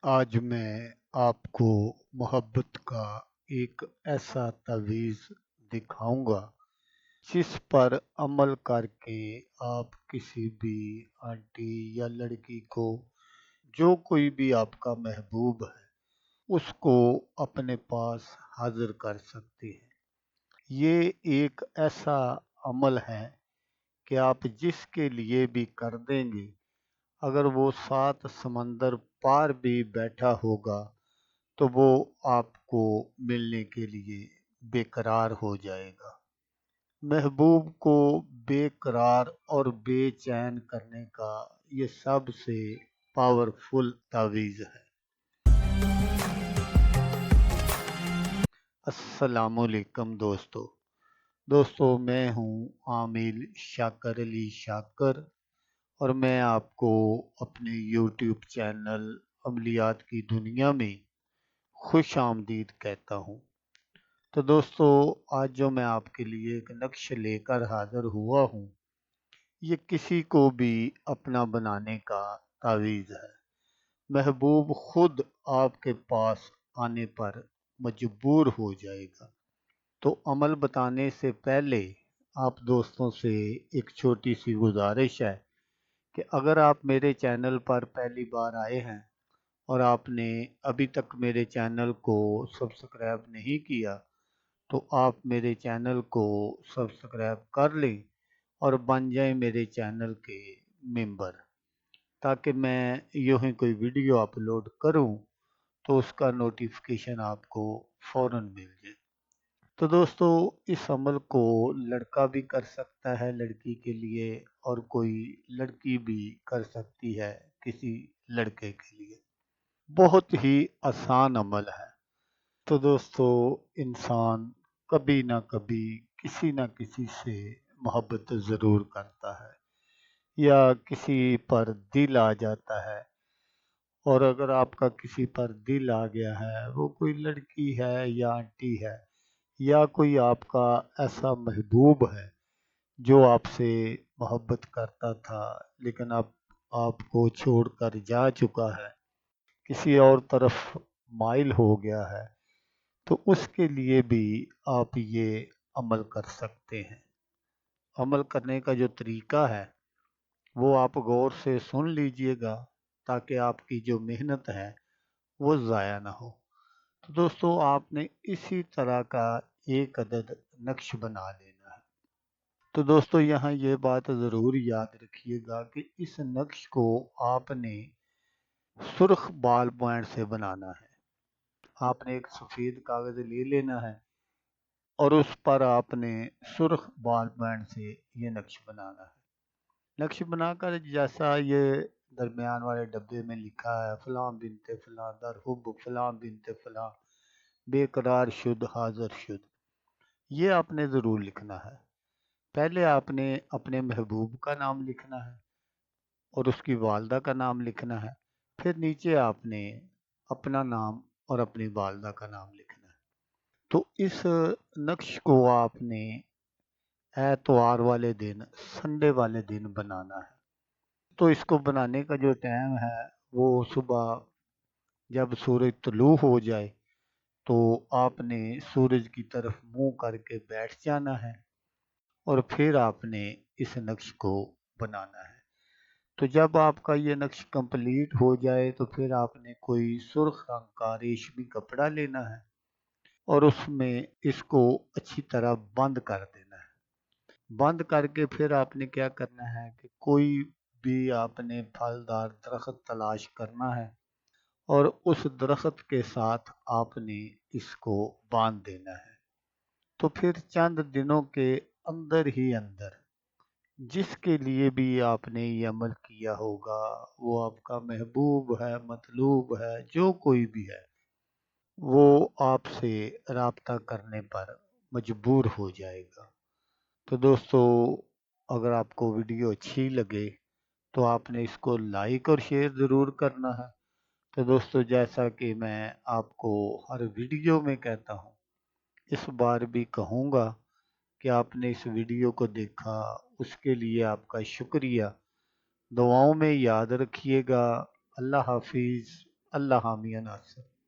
आज मैं आपको मोहब्बत का एक ऐसा तावीज़ दिखाऊंगा जिस पर अमल करके आप किसी भी आंटी या लड़की को, जो कोई भी आपका महबूब है, उसको अपने पास हाजिर कर सकते हैं। ये एक ऐसा अमल है कि आप जिसके लिए भी कर देंगे, अगर वो 7 समंदर पार भी बैठा होगा तो वो आपको मिलने के लिए बेकरार हो जाएगा। महबूब को बेकरार और बेचैन करने का ये सबसे पावरफुल तावीज़ है। अस्सलामुअलैकुम दोस्तों, मैं हूँ आमिल शाकर अली शाकर और मैं आपको अपने यूट्यूब चैनल अमलियात की दुनिया में खुश आमदीद कहता हूँ। तो दोस्तों, आज जो मैं आपके लिए एक नक्श लेकर हाजिर हुआ हूँ, ये किसी को भी अपना बनाने का तावीज़ है। महबूब खुद आपके पास आने पर मजबूर हो जाएगा। तो अमल बताने से पहले आप दोस्तों से एक छोटी सी गुजारिश है कि अगर आप मेरे चैनल पर पहली बार आए हैं और आपने अभी तक मेरे चैनल को सब्सक्राइब नहीं किया, तो आप मेरे चैनल को सब्सक्राइब कर लें और बन जाएं मेरे चैनल के मेंबर, ताकि मैं यूं ही कोई वीडियो अपलोड करूं तो उसका नोटिफिकेशन आपको फ़ौरन मिल जाए। तो दोस्तों, इस अमल को लड़का भी कर सकता है लड़की के लिए, और कोई लड़की भी कर सकती है किसी लड़के के लिए। बहुत ही आसान अमल है। तो दोस्तों, इंसान कभी ना कभी किसी ना किसी से मोहब्बत ज़रूर करता है या किसी पर दिल आ जाता है। और अगर आपका किसी पर दिल आ गया है, वो कोई लड़की है या आंटी है या कोई आपका ऐसा महबूब है जो आपसे मोहब्बत करता था लेकिन अब आपको छोड़कर जा चुका है, किसी और तरफ माइल हो गया है, तो उसके लिए भी आप ये अमल कर सकते हैं। अमल करने का जो तरीका है वो आप गौर से सुन लीजिएगा, ताकि आपकी जो मेहनत है वो ज़ाया ना हो। तो दोस्तों, आपने इसी तरह का एक अदद नक्श बना लेना है। तो दोस्तों, यहाँ ये बात ज़रूर याद रखिएगा कि इस नक्श को आपने सुर्ख बाल पॉइंट से बनाना है। आपने एक सफ़ेद कागज़ ले लेना है और उस पर आपने सुर्ख बाल पॉइंट से ये नक्श बनाना है। नक्श बनाकर जैसा ये दरमियान वाले डब्बे में लिखा है, फ़लाँ बिनते फ़लाँ दर हुब फ़लाँ बिनते फ़लाँ बेकरार शुद हाज़र शुद, ये आपने ज़रूर लिखना है। पहले आपने अपने महबूब का नाम लिखना है और उसकी वालदा का नाम लिखना है। फिर नीचे आपने अपना नाम और अपनी वालदा का नाम लिखना है। तो इस नक्श को आपने एतवार वाले दिन, संडे वाले दिन बनाना है। तो इसको बनाने का जो टाइम है वो सुबह जब सूरज तुलू हो जाए, तो आपने सूरज की तरफ मुंह करके बैठ जाना है और फिर आपने इस नक्श को बनाना है। तो जब आपका ये नक्श कंप्लीट हो जाए तो फिर आपने कोई सुर्ख रंग का रेशमी कपड़ा लेना है और उसमें इसको अच्छी तरह बंद कर देना है। बंद करके फिर आपने क्या करना है कि कोई भी आपने फलदार दरख्त तलाश करना है और उस दरख्त के साथ आपने इसको बांध देना है। तो फिर चंद दिनों के अंदर ही अंदर जिसके लिए भी आपने ये अमल किया होगा, वो आपका महबूब है, मतलूब है, जो कोई भी है, वो आपसे राब्ता करने पर मजबूर हो जाएगा। तो दोस्तों, अगर आपको वीडियो अच्छी लगे तो आपने इसको लाइक और शेयर ज़रूर करना है। तो दोस्तों, जैसा कि मैं आपको हर वीडियो में कहता हूँ, इस बार भी कहूँगा कि आपने इस वीडियो को देखा, उसके लिए आपका शुक्रिया। दुआओं में याद रखिएगा। अल्लाह हाफिज़। اللہ حامی ناصر۔